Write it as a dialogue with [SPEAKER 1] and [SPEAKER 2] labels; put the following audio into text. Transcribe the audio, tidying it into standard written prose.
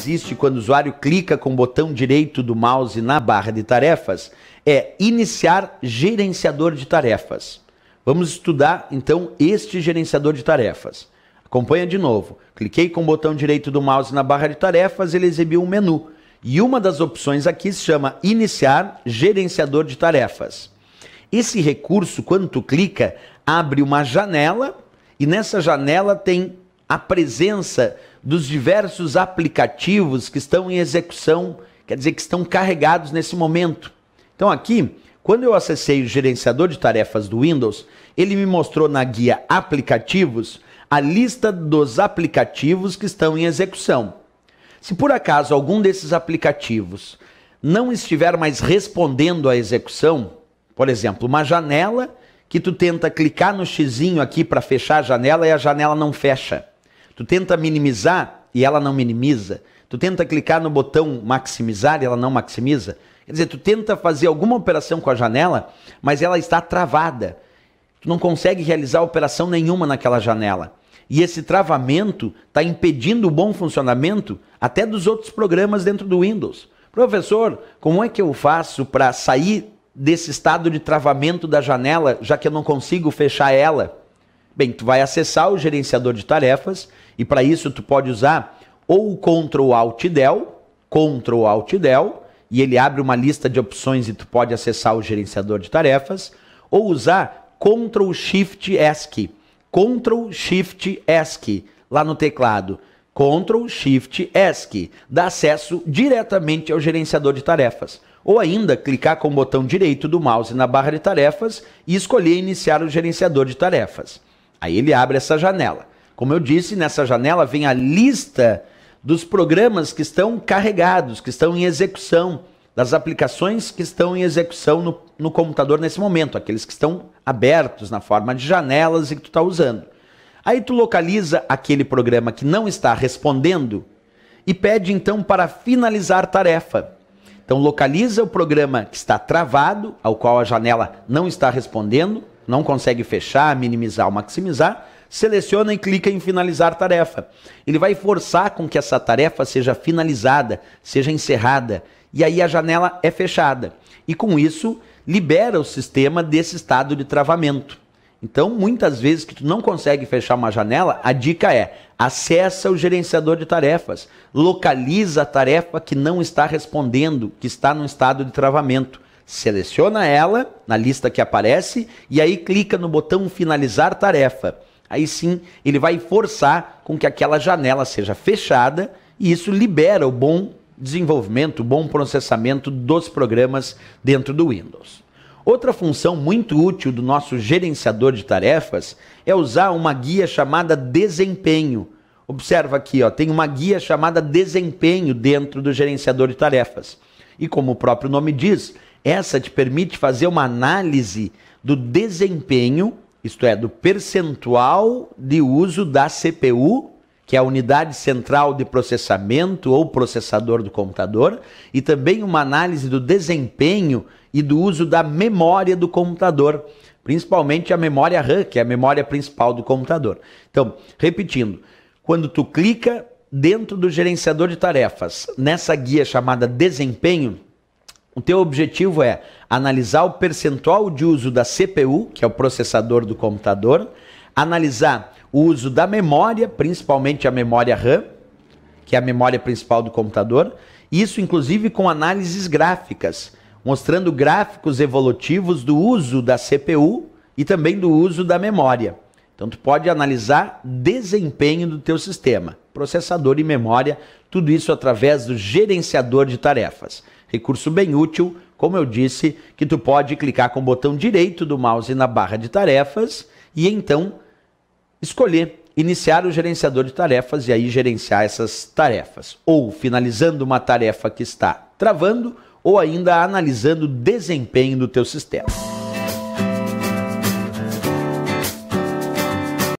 [SPEAKER 1] existe quando o usuário clica com o botão direito do mouse na barra de tarefas é iniciar gerenciador de tarefas. Vamos estudar então este gerenciador de tarefas. Acompanha de novo. Cliquei com o botão direito do mouse na barra de tarefas, ele exibiu um menu. E uma das opções aqui se chama iniciar gerenciador de tarefas. Esse recurso, quando tu clica, abre uma janela e nessa janela tem a presença dos diversos aplicativos que estão em execução, quer dizer, que estão carregados nesse momento. Então aqui, quando eu acessei o gerenciador de tarefas do Windows, ele me mostrou na guia aplicativos a lista dos aplicativos que estão em execução. Se por acaso algum desses aplicativos não estiver mais respondendo à execução, por exemplo, uma janela que tu tenta clicar no xizinho aqui para fechar a janela e a janela não fecha. Tu tenta minimizar e ela não minimiza. Tu tenta clicar no botão maximizar e ela não maximiza. Quer dizer, tu tenta fazer alguma operação com a janela, mas ela está travada. Tu não consegue realizar operação nenhuma naquela janela. E esse travamento está impedindo o bom funcionamento até dos outros programas dentro do Windows. Professor, como é que eu faço para sair desse estado de travamento da janela, já que eu não consigo fechar ela? Bem, tu vai acessar o gerenciador de tarefas e para isso tu pode usar ou o Ctrl Alt Del, e ele abre uma lista de opções e tu pode acessar o gerenciador de tarefas, ou usar Ctrl Shift ESC. Ctrl Shift ESC lá no teclado. Ctrl Shift ESC dá acesso diretamente ao gerenciador de tarefas. Ou ainda clicar com o botão direito do mouse na barra de tarefas e escolher iniciar o gerenciador de tarefas. Aí ele abre essa janela. Como eu disse, nessa janela vem a lista dos programas que estão carregados, que estão em execução, das aplicações que estão em execução no computador nesse momento, aqueles que estão abertos na forma de janelas e que tu está usando. Aí tu localiza aquele programa que não está respondendo e pede então para finalizar tarefa. Então localiza o programa que está travado, ao qual a janela não está respondendo, não consegue fechar, minimizar ou maximizar, seleciona e clica em finalizar tarefa. Ele vai forçar com que essa tarefa seja finalizada, seja encerrada, e aí a janela é fechada. E com isso, libera o sistema desse estado de travamento. Então, muitas vezes que tu não consegue fechar uma janela, a dica é: acessa o gerenciador de tarefas, localiza a tarefa que não está respondendo, que está no estado de travamento. Seleciona ela na lista que aparece e aí clica no botão finalizar tarefa. Aí sim, ele vai forçar com que aquela janela seja fechada e isso libera o bom desenvolvimento, o bom processamento dos programas dentro do Windows. Outra função muito útil do nosso gerenciador de tarefas é usar uma guia chamada desempenho. Observa aqui, ó, tem uma guia chamada desempenho dentro do gerenciador de tarefas. E como o próprio nome diz, essa te permite fazer uma análise do desempenho, isto é, do percentual de uso da CPU, que é a unidade central de processamento ou processador do computador, e também uma análise do desempenho e do uso da memória do computador, principalmente a memória RAM, que é a memória principal do computador. Então, repetindo, quando tu clica dentro do gerenciador de tarefas, nessa guia chamada desempenho, o teu objetivo é analisar o percentual de uso da CPU, que é o processador do computador, analisar o uso da memória, principalmente a memória RAM, que é a memória principal do computador, isso inclusive com análises gráficas, mostrando gráficos evolutivos do uso da CPU e também do uso da memória. Então tu pode analisar desempenho do teu sistema, processador e memória, tudo isso através do gerenciador de tarefas. Recurso bem útil, como eu disse, que tu pode clicar com o botão direito do mouse na barra de tarefas e então escolher iniciar o gerenciador de tarefas e aí gerenciar essas tarefas. Ou finalizando uma tarefa que está travando ou ainda analisando o desempenho do teu sistema.